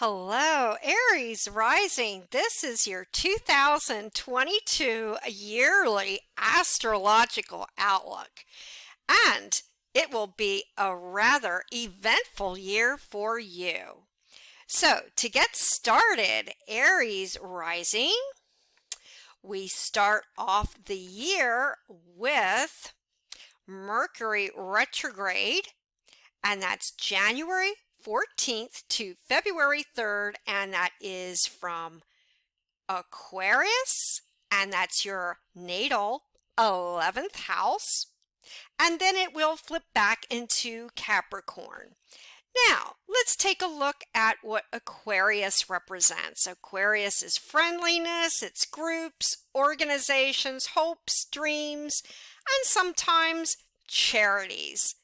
Hello, Aries Rising. This is your 2022 yearly astrological outlook, and it will be a rather eventful year for you. So, to get started, Aries Rising, we start off the year with Mercury Retrograde, and that's January 14th to February 3rd, and that is from Aquarius, and that's your natal 11th house, and then it will flip back into Capricorn. Now, let's take a look at what Aquarius represents. Aquarius is friendliness, it's groups, organizations, hopes, dreams, and sometimes charities.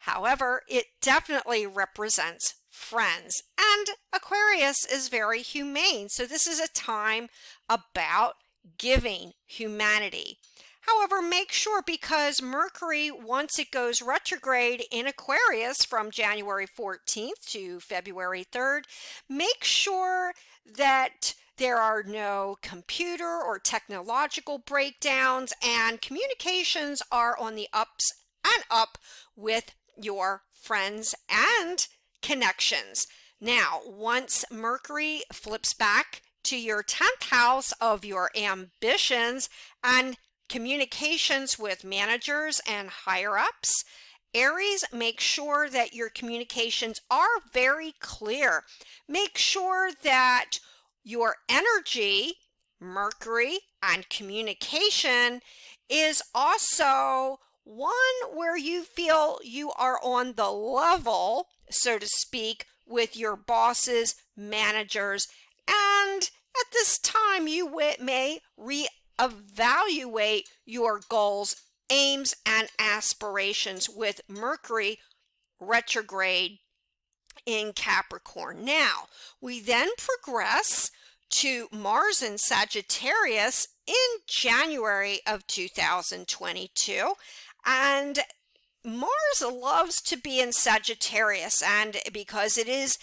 However, it definitely represents friends, and Aquarius is very humane, so this is a time about giving humanity. However, make sure, because Mercury, once it goes retrograde in Aquarius from January 14th to February 3rd, make sure that there are no computer or technological breakdowns, and communications are on the ups and up with your friends and connections. Now, once Mercury flips back to your 10th house of your ambitions and communications with managers and higher ups, Aries, make sure that your communications are very clear. Make sure that your energy, Mercury, and communication is also one where you feel you are on the level, so to speak, with your bosses, managers, and at this time you may reevaluate your goals, aims, and aspirations with Mercury retrograde in Capricorn. Now, we then progress to Mars in Sagittarius in January of 2022. And Mars loves to be in Sagittarius, and because it is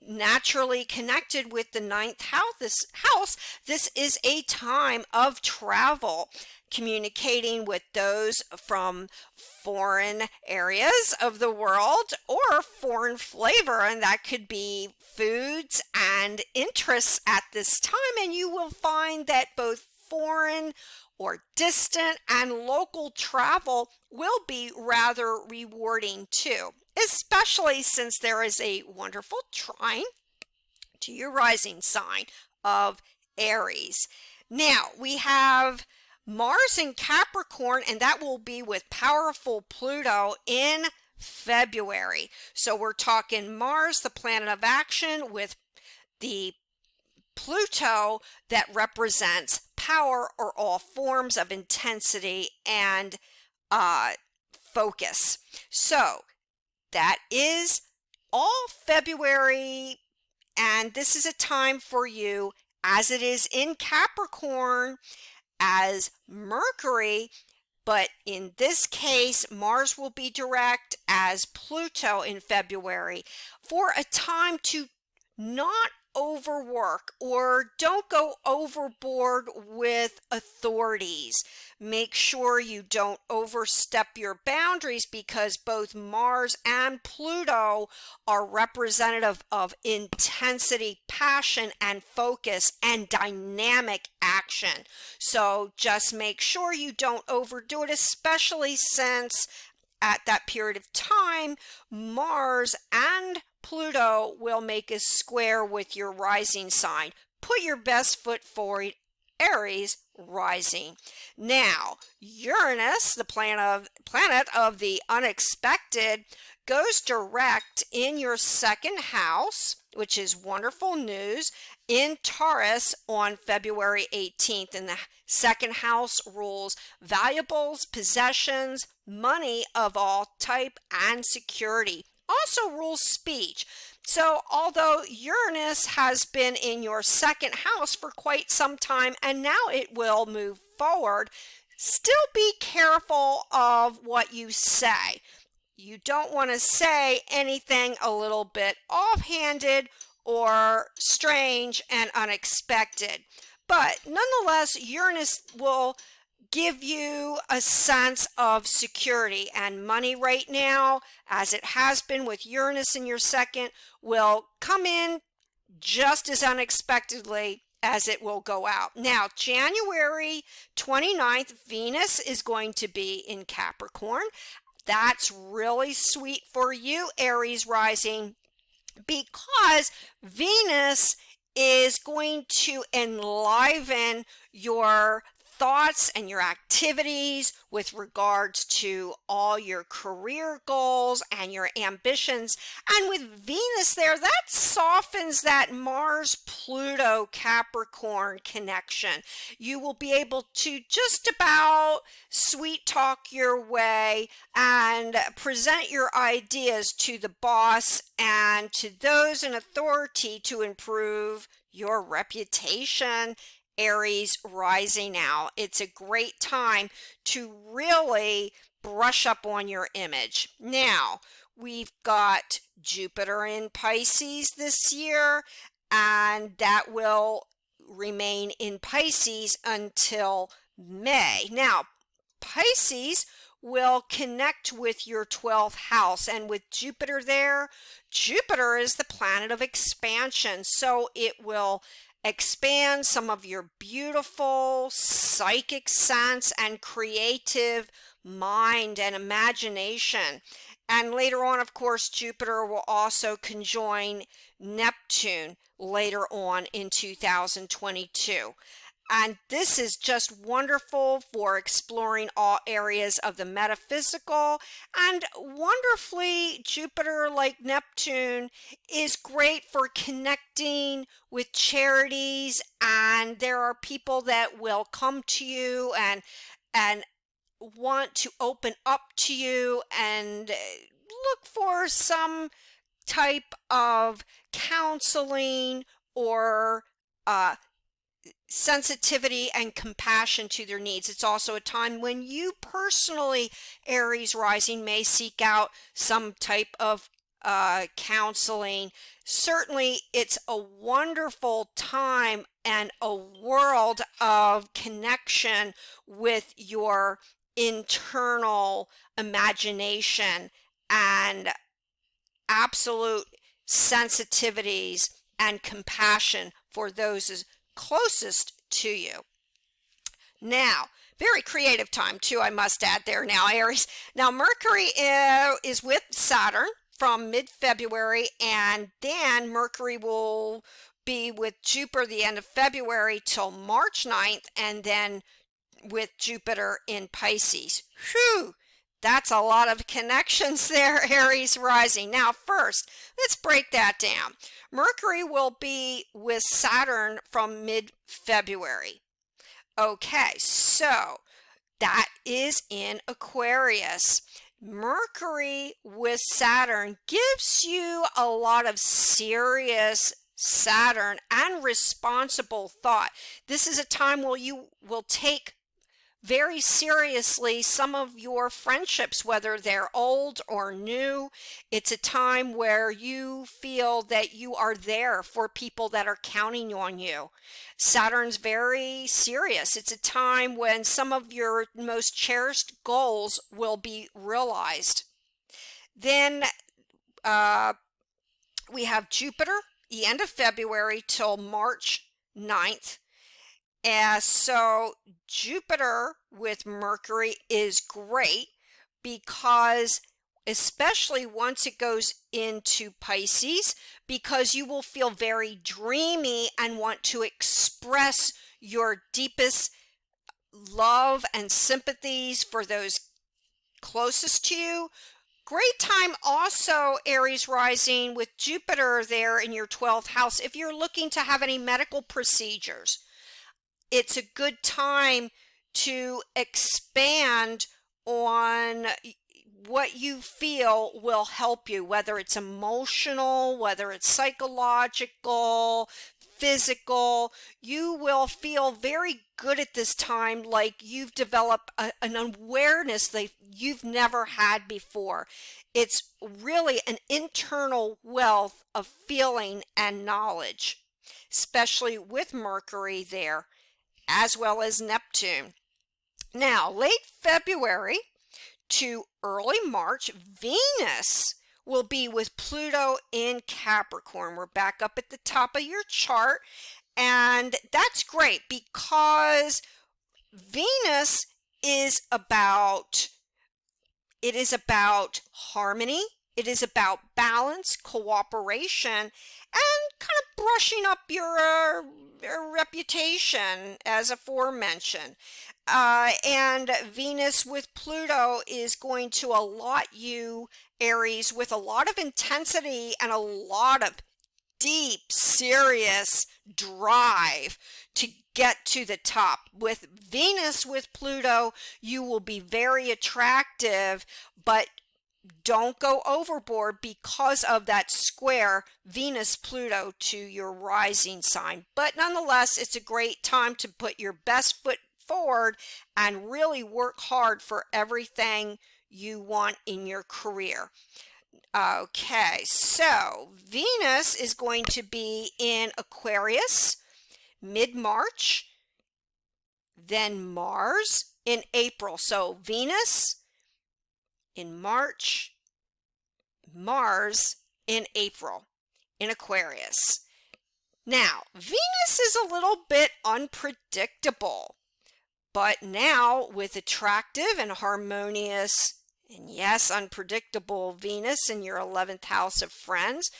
naturally connected with the ninth house, this is a time of travel, communicating with those from foreign areas of the world or foreign flavor, and that could be foods and interests at this time. And you will find that both foreign or distant and local travel will be rather rewarding too, especially since there is a wonderful trine to your rising sign of Aries. Now, we have Mars in Capricorn, and that will be with powerful Pluto in February. So we're talking Mars, the planet of action, with the Pluto that represents power or all forms of intensity and focus. So that is all February, and this is a time for you, as it is in Capricorn as Mercury, but in this case Mars will be direct as Pluto in February, for a time to not overwork or don't go overboard with authorities. Make sure you don't overstep your boundaries, because both Mars and Pluto are representative of intensity, passion, and focus and dynamic action. So just make sure you don't overdo it, especially since at that period of time Mars and Pluto will make a square with your rising sign. Put your best foot forward, Aries Rising. Now, Uranus, the planet of the unexpected, goes direct in your second house, which is wonderful news, in Taurus on February 18th. And the second house rules valuables, possessions, money of all type, and security. Also rules speech. So although Uranus has been in your second house for quite some time, and now it will move forward, still be careful of what you say. You don't want to say anything a little bit offhanded or strange and unexpected. But nonetheless, Uranus will give you a sense of security, and money right now, as it has been with Uranus in your second, will come in just as unexpectedly as it will go out. Now, January 29th, Venus is going to be in Capricorn. That's really sweet for you, Aries rising, because Venus is going to enliven your thoughts and your activities with regards to all your career goals and your ambitions. And with Venus there, that softens that Mars-Pluto Capricorn connection. You will be able to just about sweet talk your way and present your ideas to the boss and to those in authority to improve your reputation. Aries rising now. It's a great time to really brush up on your image. Now, we've got Jupiter in Pisces this year, and that will remain in Pisces until May. Now, Pisces will connect with your 12th house, and with Jupiter there, Jupiter is the planet of expansion, so it will expand some of your beautiful psychic sense and creative mind and imagination. And later on, of course, Jupiter will also conjoin Neptune later on in 2022. And this is just wonderful for exploring all areas of the metaphysical. And wonderfully, Jupiter, like Neptune, is great for connecting with charities. And there are people that will come to you and want to open up to you and look for some type of counseling or sensitivity and compassion to their needs. It's also a time when you personally, Aries rising, may seek out some type of counseling. Certainly, it's a wonderful time and a world of connection with your internal imagination and absolute sensitivities and compassion for those closest to you. Now, very creative time too, I must add there now, Aries. Now, Mercury is with Saturn from mid-February, and then Mercury will be with Jupiter the end of February till March 9th, and then with Jupiter in Pisces. Whew! That's a lot of connections there, Aries rising. Now, first, let's break that down. Mercury will be with Saturn from mid-February. Okay, so that is in Aquarius. Mercury with Saturn gives you a lot of serious Saturn and responsible thought. This is a time where you will take very seriously some of your friendships, whether they're old or new. It's a time where you feel that you are there for people that are counting on you. Saturn's very serious. It's a time when some of your most cherished goals will be realized. Then we have Jupiter, the end of February till March 9th. So Jupiter with Mercury is great because, especially once it goes into Pisces, because you will feel very dreamy and want to express your deepest love and sympathies for those closest to you. Great time also, Aries rising, with Jupiter there in your 12th house if you're looking to have any medical procedures. It's a good time to expand on what you feel will help you, whether it's emotional, whether it's psychological, physical. You will feel very good at this time, like you've developed an awareness that you've never had before. It's really an internal wealth of feeling and knowledge, especially with Mercury there, as well as Neptune. Now, late February to early March, Venus will be with Pluto in Capricorn. We're back up at the top of your chart, and that's great because Venus is about harmony. It is about balance, cooperation, and kind of brushing up your reputation, as aforementioned. And Venus with Pluto is going to allot you, Aries, with a lot of intensity and a lot of deep, serious drive to get to the top. With Venus with Pluto, you will be very attractive, but don't go overboard because of that square Venus-Pluto to your rising sign. But nonetheless, it's a great time to put your best foot forward and really work hard for everything you want in your career. Okay, so Venus is going to be in Aquarius mid-March, then Mars in April. So Venus in March, Mars in April in Aquarius. Now, Venus is a little bit unpredictable, but now with attractive and harmonious and yes, unpredictable Venus in your 11th house of friends,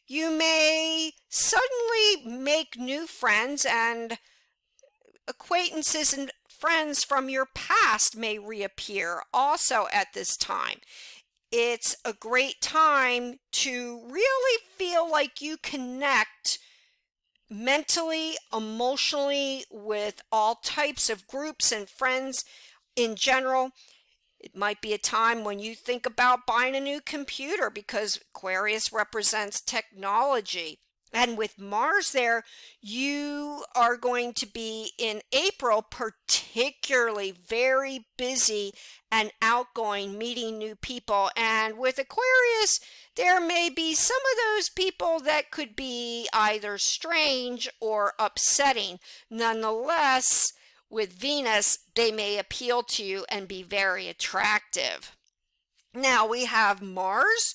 you may suddenly make new friends, and acquaintances and friends from your past may reappear also at this time. It's a great time to really feel like you connect mentally, emotionally with all types of groups and friends in general. It might be a time when you think about buying a new computer because Aquarius represents technology. And with Mars there, you are going to be in April particularly very busy and outgoing, meeting new people. And with Aquarius, there may be some of those people that could be either strange or upsetting. Nonetheless, with Venus, they may appeal to you and be very attractive. Now we have Mars,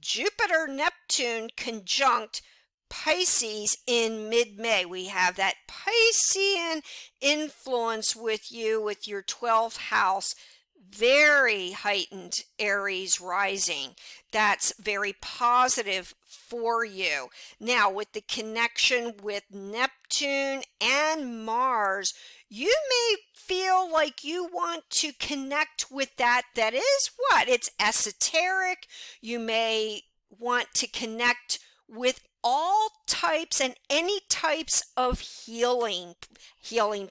Jupiter, Neptune conjunct Pisces in mid-May. We have that Piscean influence with you with your 12th house. Very heightened Aries rising. That's very positive for you. Now with the connection with Neptune and Mars, you may feel like you want to connect with that is what? It's esoteric. You may want to connect with all types and any types of healing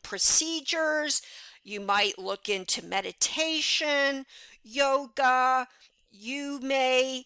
procedures. You might look into meditation, yoga. You may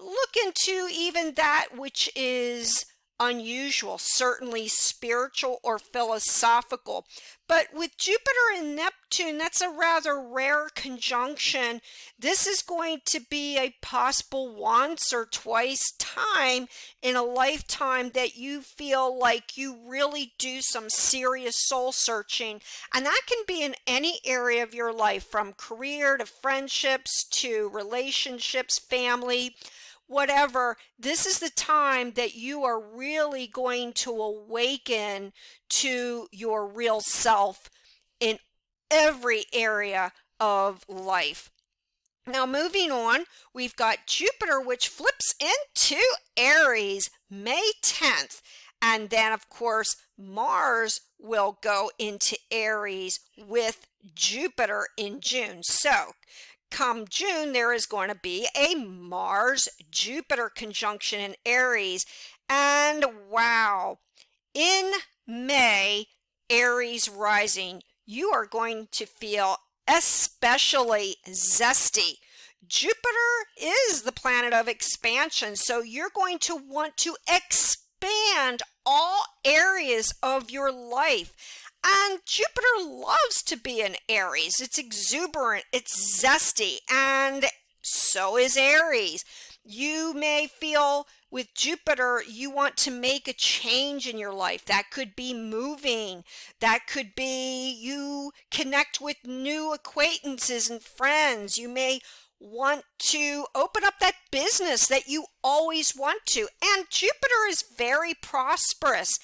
look into even that which is unusual, certainly spiritual or philosophical. But with Jupiter and Neptune, that's a rather rare conjunction. This is going to be a possible once or twice time in a lifetime that you feel like you really do some serious soul searching. And that can be in any area of your life, from career to friendships to relationships, family, whatever. This is the time that you are really going to awaken to your real self in every area of life. Now moving on, we've got Jupiter, which flips into Aries May 10th. And then of course Mars will go into Aries with Jupiter in June. So come June, there is going to be a Mars-Jupiter conjunction in Aries. And wow, in May, Aries rising, you are going to feel especially zesty. Jupiter is the planet of expansion, so you're going to want to expand all areas of your life. And Jupiter loves to be in Aries. It's exuberant, it's zesty, and so is Aries. You may feel with Jupiter, you want to make a change in your life. That could be moving. That could be you connect with new acquaintances and friends. You may want to open up that business that you always want to. And Jupiter is very prosperous.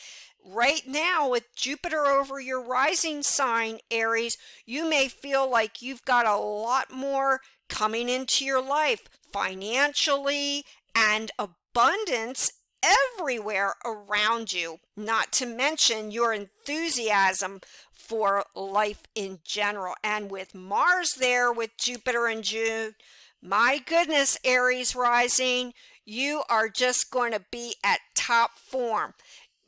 Right now, with Jupiter over your rising sign, Aries, you may feel like you've got a lot more coming into your life financially and abundance everywhere around you, not to mention your enthusiasm for life in general. And with Mars there with Jupiter in June, my goodness, Aries rising, you are just going to be at top form.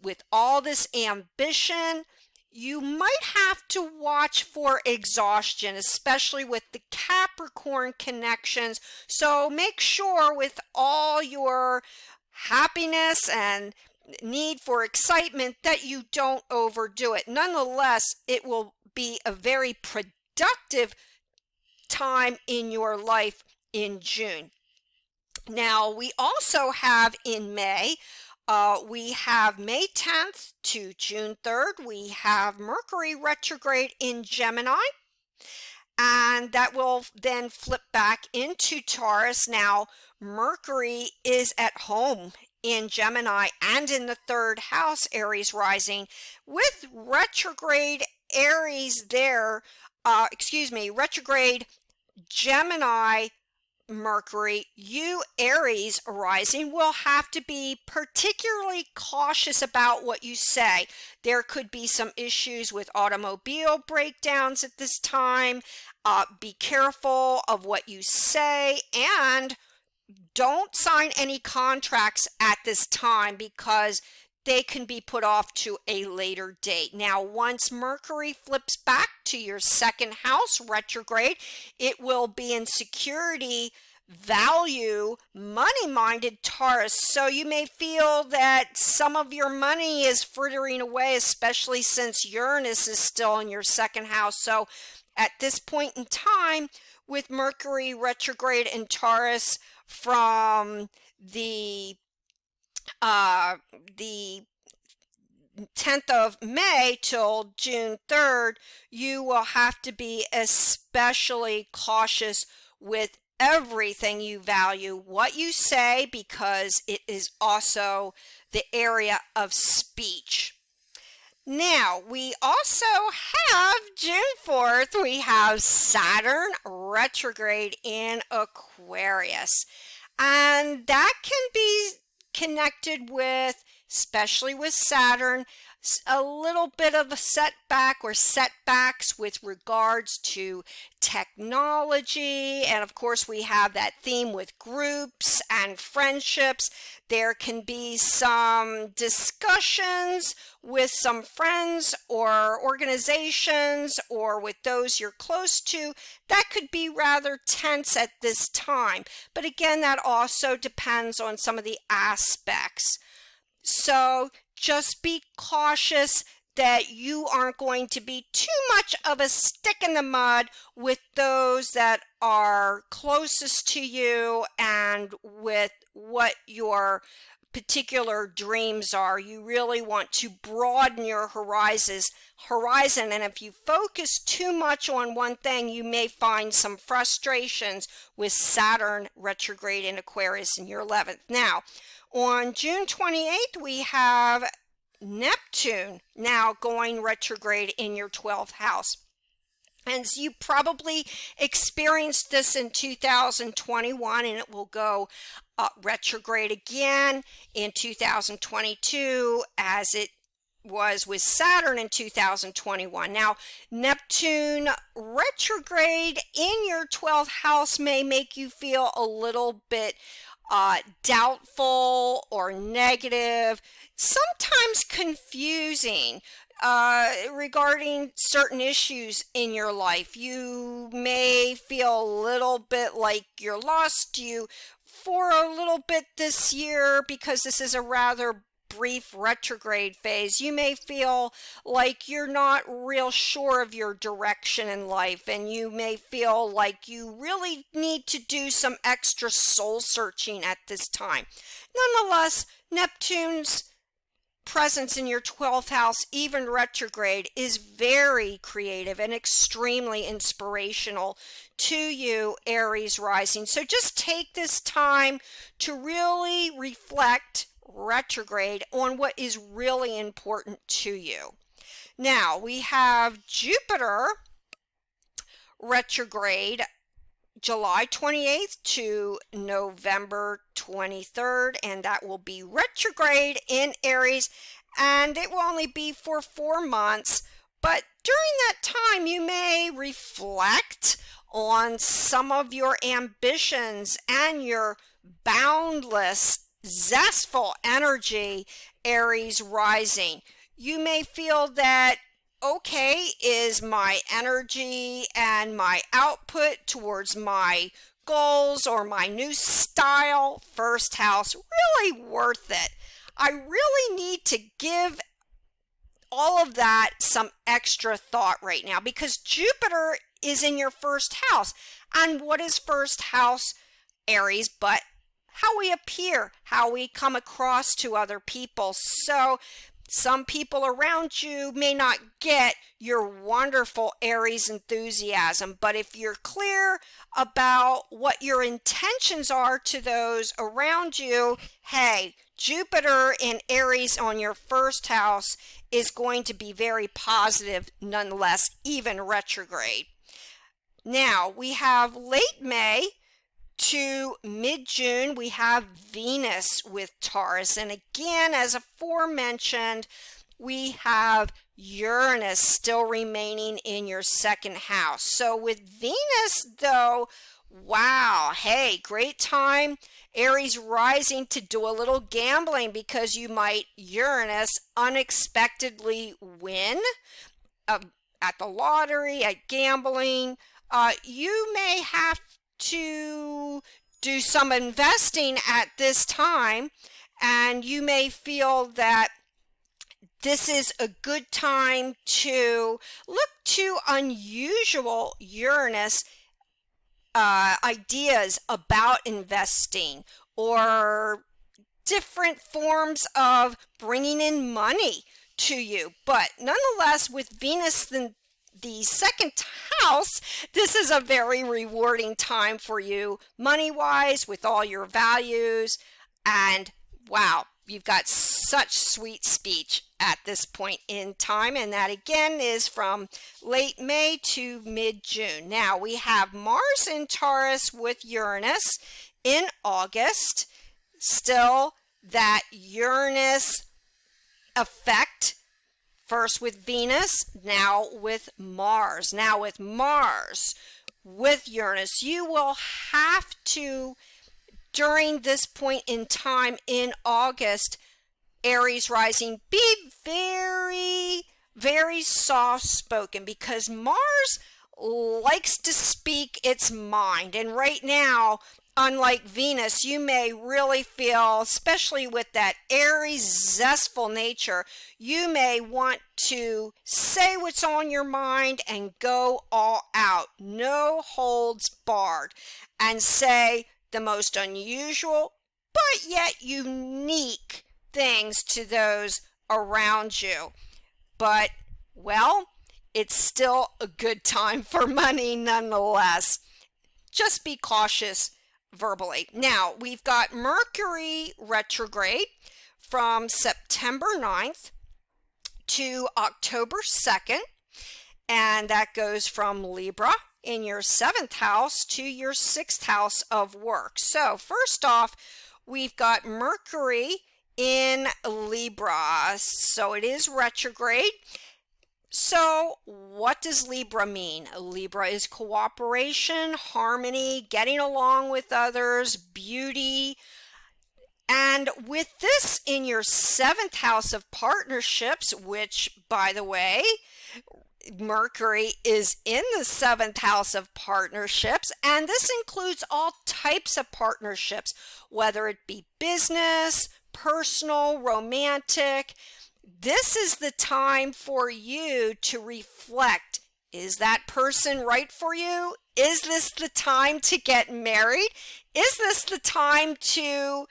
With all this ambition, you might have to watch for exhaustion, especially with the Capricorn connections. So make sure with all your happiness and need for excitement that you don't overdo it. Nonetheless, it will be a very productive time in your life in June. Now, we also have in May, we have May 10th to June 3rd, we have Mercury retrograde in Gemini, and that will then flip back into Taurus. Now, Mercury is at home in Gemini and in the third house, Aries rising, with retrograde Aries there, retrograde Gemini Mercury, you Aries rising will have to be particularly cautious about what you say. There could be some issues with automobile breakdowns at this time. Be careful of what you say, and don't sign any contracts at this time because they can be put off to a later date. Now, once Mercury flips back to your second house retrograde, it will be in security, value, money-minded Taurus. So you may feel that some of your money is frittering away, especially since Uranus is still in your second house. So at this point in time, with Mercury retrograde in Taurus from the 10th of May till June 3rd, you will have to be especially cautious with everything you value, what you say, because it is also the area of speech. Now, we also have June 4th, we have Saturn retrograde in Aquarius. And that can be connected with, especially with Saturn, a little bit of a setback or setbacks with regards to technology. And of course, we have that theme with groups and friendships. There can be some discussions with some friends or organizations or with those you're close to that could be rather tense at this time. But again, that also depends on some of the aspects. So just be cautious that you aren't going to be too much of a stick in the mud with those that are closest to you and with what your particular dreams are. You really want to broaden your horizon, and if you focus too much on one thing, you may find some frustrations with Saturn retrograde in Aquarius in your 11th. Now, on June 28th, we have Neptune now going retrograde in your 12th house. And so you probably experienced this in 2021, and it will go retrograde again in 2022 as it was with Saturn in 2021. Now, Neptune retrograde in your 12th house may make you feel a little bit doubtful or negative, sometimes confusing regarding certain issues in your life. You may feel a little bit like you're lost. You for a little bit this year, because this is a rather brief retrograde phase, you may feel like you're not real sure of your direction in life, and you may feel like you really need to do some extra soul searching at this time. Nonetheless, Neptune's presence in your 12th house, even retrograde, is very creative and extremely inspirational to you, Aries rising. So just take this time to really reflect retrograde on what is really important to you. Now we have Jupiter retrograde July 28th to November 23rd, and that will be retrograde in Aries, and it will only be for 4 months. But during that time, you may reflect on some of your ambitions and your boundless, zestful energy, Aries rising. You may feel that, okay, is my energy and my output towards my goals or my new style, first house, really worth it? I really need to give all of that some extra thought right now, because Jupiter is in your first house. And what is first house, Aries, but how we appear, how we come across to other people. So some people around you may not get your wonderful Aries enthusiasm, but if you're clear about what your intentions are to those around you, hey, Jupiter in Aries on your first house is going to be very positive nonetheless, even retrograde. Now we have late May to mid-June, we have Venus with Taurus. And again, as aforementioned, we have Uranus still remaining in your second house. So with Venus, though, wow, hey, great time, Aries rising, to do a little gambling, because you might, Uranus, unexpectedly win at the lottery, at gambling. You may have to do some investing at this time, and you may feel that this is a good time to look to unusual Uranus ideas about investing, or different forms of bringing in money to you. But nonetheless, with Venus in the second house, this is a very rewarding time for you money-wise, with all your values. And wow, you've got such sweet speech at this point in time, and that again is from late May to mid-June. Now we have Mars in Taurus with Uranus in August. Still that Uranus effect, first with Venus, now with Mars. Now with Mars, with Uranus, you will have to, during this point in time in August, Aries rising, be very, very soft-spoken, because Mars likes to speak its mind. And right now, unlike Venus, you may really feel, especially with that Aries zestful nature, you may want to say what's on your mind and go all out, no holds barred, and say the most unusual but yet unique things to those around you. But, well, it's still a good time for money nonetheless. Just be cautious verbally. Now, we've got Mercury retrograde from September 9th to October 2nd, and that goes from Libra in your 7th house to your 6th house of work. So first off, we've got Mercury in Libra, so it is retrograde. So, what does Libra mean? Libra is cooperation, harmony, getting along with others, beauty. And with this in your seventh house of partnerships, which, by the way, Mercury is in the seventh house of partnerships, and this includes all types of partnerships, whether it be business, personal, romantic. This is the time for you to reflect. Is that person right for you? Is this the time to get married? Is this the time to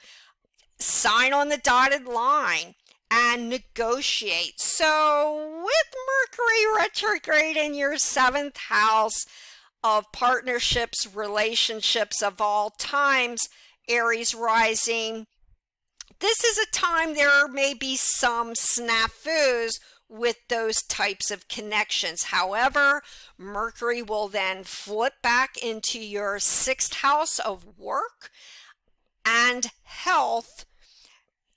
sign on the dotted line and negotiate? So with Mercury retrograde in your seventh house of partnerships, relationships of all times, Aries rising, this is a time there may be some snafus with those types of connections. However, Mercury will then flip back into your sixth house of work and health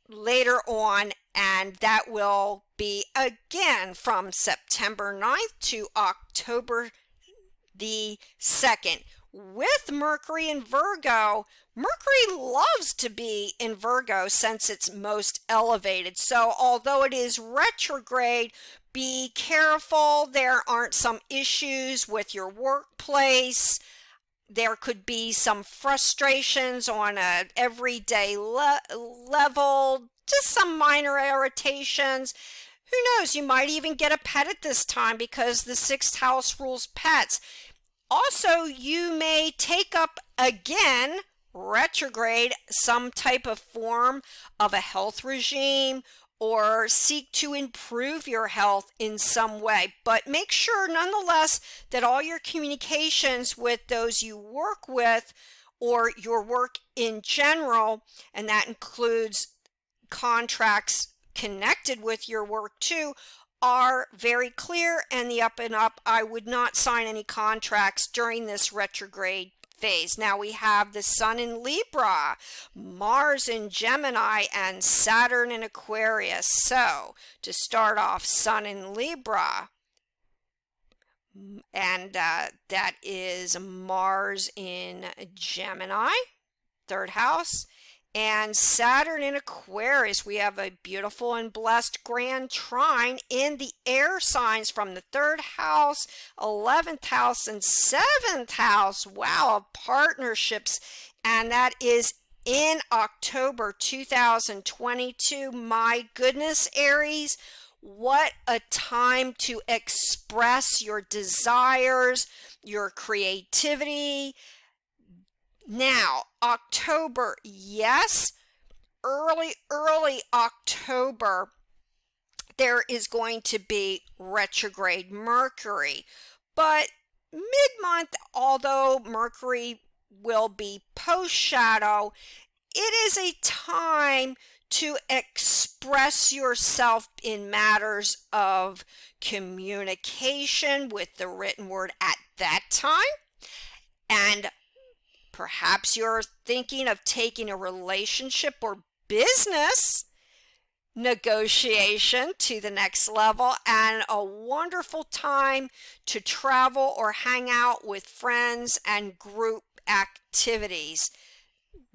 later on, and that will be again from September 9th to October the 2nd. With Mercury and Virgo, Mercury loves to be in Virgo since it's most elevated. So although it is retrograde, be careful there aren't some issues with your workplace. There could be some frustrations on an everyday level, just some minor irritations. Who knows, you might even get a pet at this time because the sixth house rules pets. Also, you may take up again, retrograde, some type of form of a health regime or seek to improve your health in some way. But make sure nonetheless that all your communications with those you work with or your work in general, and that includes contracts connected with your work too, are very clear and the up and up. I would not sign any contracts during this retrograde phase. Now we have the Sun in Libra, Mars in Gemini, and Saturn in Aquarius. So to start off, Sun in Libra, and that is Mars in Gemini, third house, and Saturn in Aquarius. We have a beautiful and blessed grand trine in the air signs from the third house, 11th house, and 7th house. Wow, partnerships. And that is in October 2022. My goodness, Aries, what a time to express your desires, your creativity. Now, October, yes, early October, there is going to be retrograde Mercury. But mid-month, although Mercury will be post-shadow, it is a time to express yourself in matters of communication with the written word at that time. And perhaps you're thinking of taking a relationship or business negotiation to the next level, and a wonderful time to travel or hang out with friends and group activities.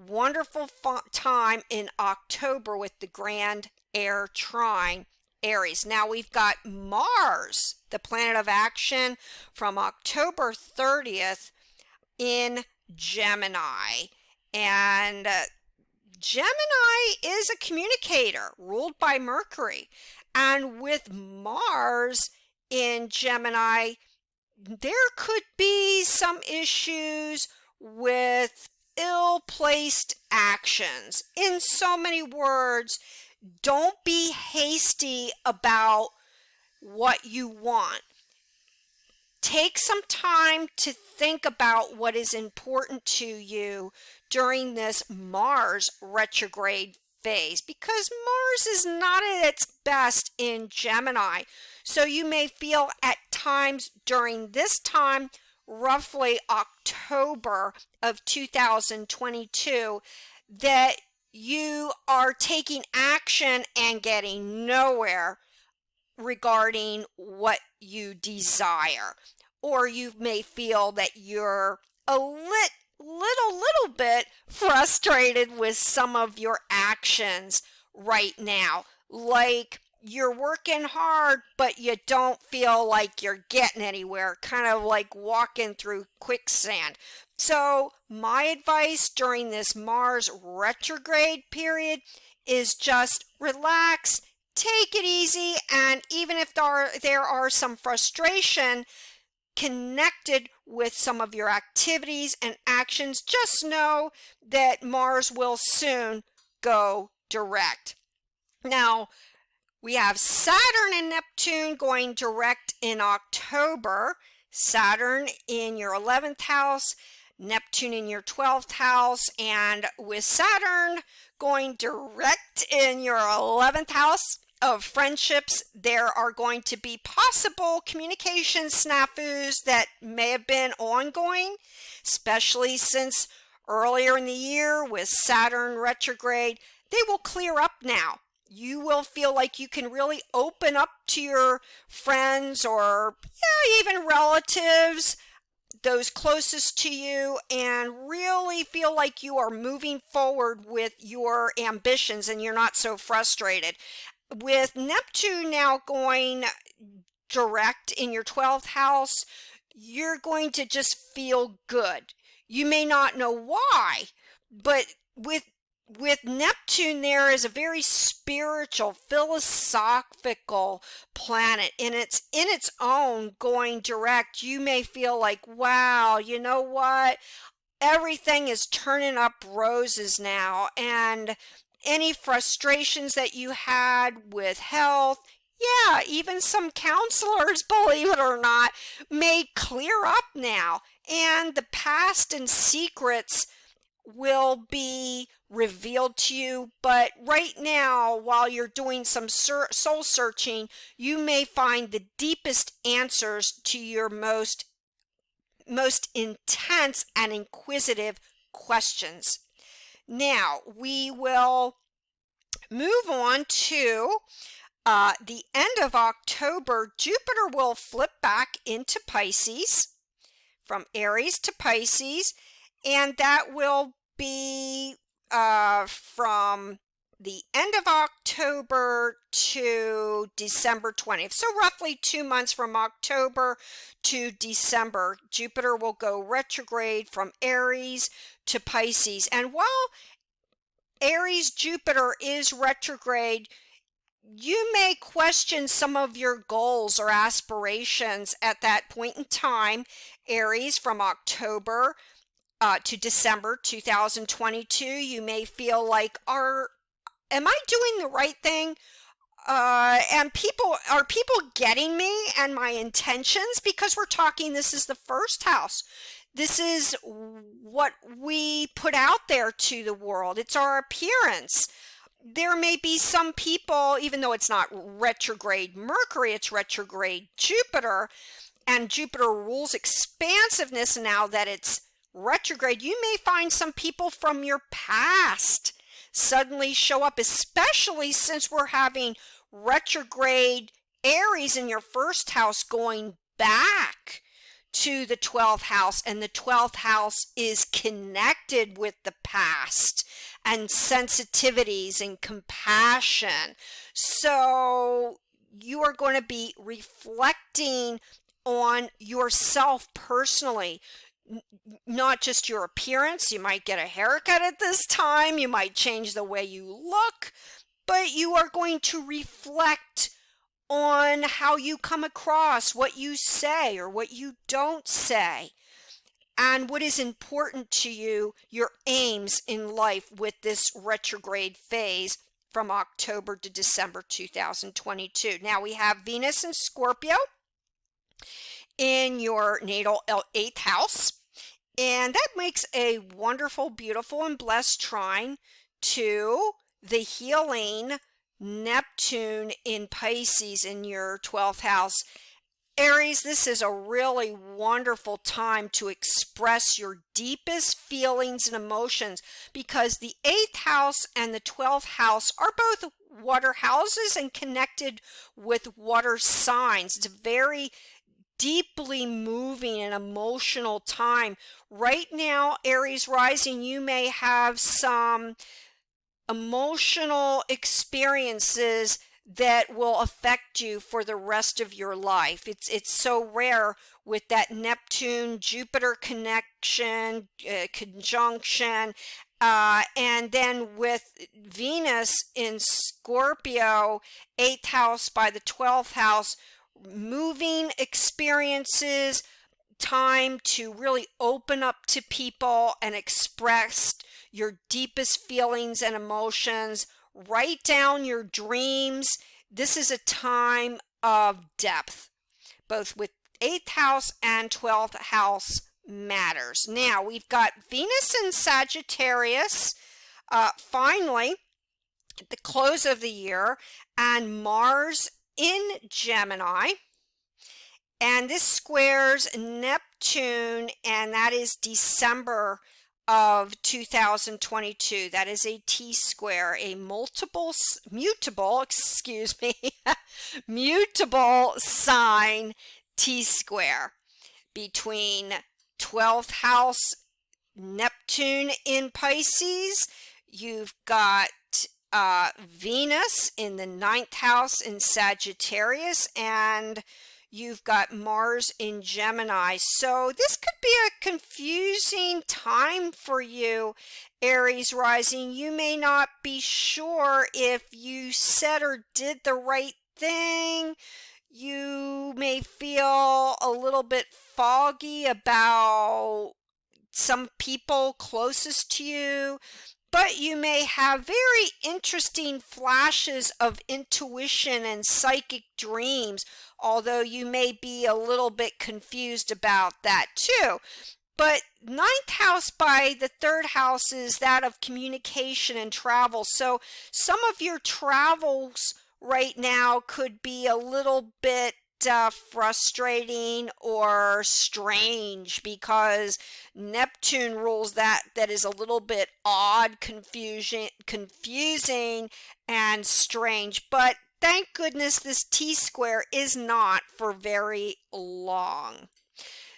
Wonderful time in October with the grand air trine Aries. Now we've got Mars, the planet of action, from October 30th in Gemini, and Gemini is a communicator ruled by Mercury, and with Mars in Gemini, there could be some issues with ill-placed actions. In so many words, don't be hasty about what you want. Take some time to think about what is important to you during this Mars retrograde phase, because Mars is not at its best in Gemini. So you may feel at times during this time, roughly October of 2022, that you are taking action and getting nowhere. regarding what you desire, or you may feel that you're a little bit frustrated with some of your actions right now. Like you're working hard, but you don't feel like you're getting anywhere, kind of like walking through quicksand. So my advice during this Mars retrograde period is just relax, take it easy, and even if there are some frustration connected with some of your activities and actions, just know that Mars will soon go direct. Now, we have Saturn and Neptune going direct in October. Saturn in your 11th house, Neptune in your 12th house, and with Saturn going direct in your 11th house of friendships, there are going to be possible communication snafus that may have been ongoing, especially since earlier in the year with Saturn retrograde. They will clear up now. You will feel like you can really open up to your friends or even relatives, those closest to you, and really feel like you are moving forward with your ambitions and you're not so frustrated. With Neptune now going direct in your 12th house, you're going to just feel good. You may not know why, but with Neptune, there is a very spiritual, philosophical planet, and it's in its own going direct. You may feel like, wow, you know what? Everything is turning up roses now, and any frustrations that you had with health, even some counselors, believe it or not, may clear up now, and the past and secrets will be revealed to you. But right now, while you're doing some soul searching, you may find the deepest answers to your most intense and inquisitive questions. Now we will move on to the end of October. Jupiter will flip back into Pisces, from Aries to Pisces, and that will be from the end of October to December 20th. So roughly 2 months from October to December. Jupiter will go retrograde from Aries to Pisces. And while Aries Jupiter is retrograde, you may question some of your goals or aspirations at that point in time. Aries, from October to December 2022, you may feel like, am I doing the right thing? And are people getting me and my intentions? Because we're talking, this is the first house. This is what we put out there to the world. It's our appearance. There may be some people, even though it's not retrograde Mercury, it's retrograde Jupiter, and Jupiter rules expansiveness now that it's retrograde. You may find some people from your past suddenly show up, especially since we're having retrograde Aries in your first house going back to the 12th house, and the 12th house is connected with the past and sensitivities and compassion. So you are going to be reflecting on yourself personally, not just your appearance. You might get a haircut at this time, you might change the way you look, but you are going to reflect on how you come across, what you say or what you don't say, and what is important to you, your aims in life with this retrograde phase from October to December 2022. Now we have Venus in Scorpio in your natal 8th house, and that makes a wonderful, beautiful, and blessed trine to the healing Neptune in Pisces in your 12th house. Aries, this is a really wonderful time to express your deepest feelings and emotions because the 8th house and the 12th house are both water houses and connected with water signs. It's a very deeply moving and emotional time. Right now, Aries rising, you may have some emotional experiences that will affect you for the rest of your life. It's so rare with that Neptune Jupiter conjunction, and then with Venus in Scorpio, 8th house by the 12th house, moving experiences, time to really open up to people and express your deepest feelings and emotions. Write down your dreams. This is a time of depth, both with 8th house and 12th house matters. Now we've got Venus in Sagittarius, finally, at the close of the year, and Mars in Gemini. And this squares Neptune, and that is December of 2022. That is a T-square, a mutable sign T-square between 12th house Neptune in Pisces. You've got Venus in the 9th house in Sagittarius, and you've got Mars in Gemini. So this could be a confusing time for you, Aries rising. You may not be sure if you said or did the right thing. You may feel a little bit foggy about some people closest to you, but you may have very interesting flashes of intuition and psychic dreams, although you may be a little bit confused about that too. But 9th house by the 3rd house is that of communication and travel. So some of your travels right now could be a little bit frustrating or strange because Neptune rules that is a little bit odd, confusing and strange. But thank goodness this T-square is not for very long.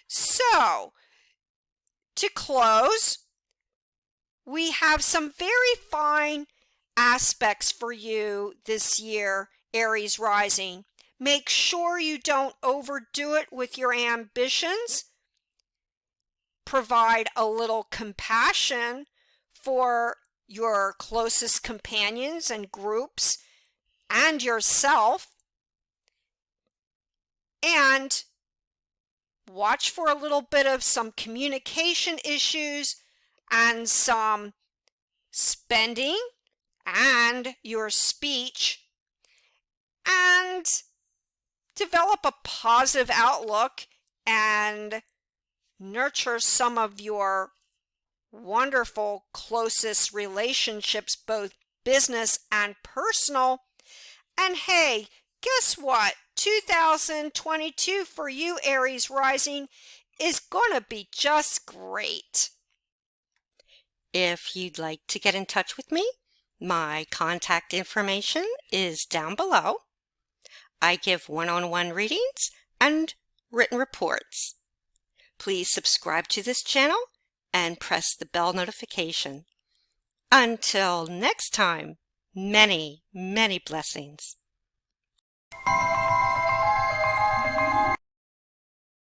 So to close, we have some very fine aspects for you this year, Aries rising. Make sure you don't overdo it with your ambitions. Provide a little compassion for your closest companions and groups and yourself. And watch for a little bit of some communication issues and some spending and your speech, and develop a positive outlook and nurture some of your wonderful closest relationships, both business and personal. And hey, guess what? 2022 for you, Aries rising, is gonna be just great. If you'd like to get in touch with me, my contact information is down below. I give one-on-one readings and written reports. Please subscribe to this channel and press the bell notification. Until next time, many, many blessings.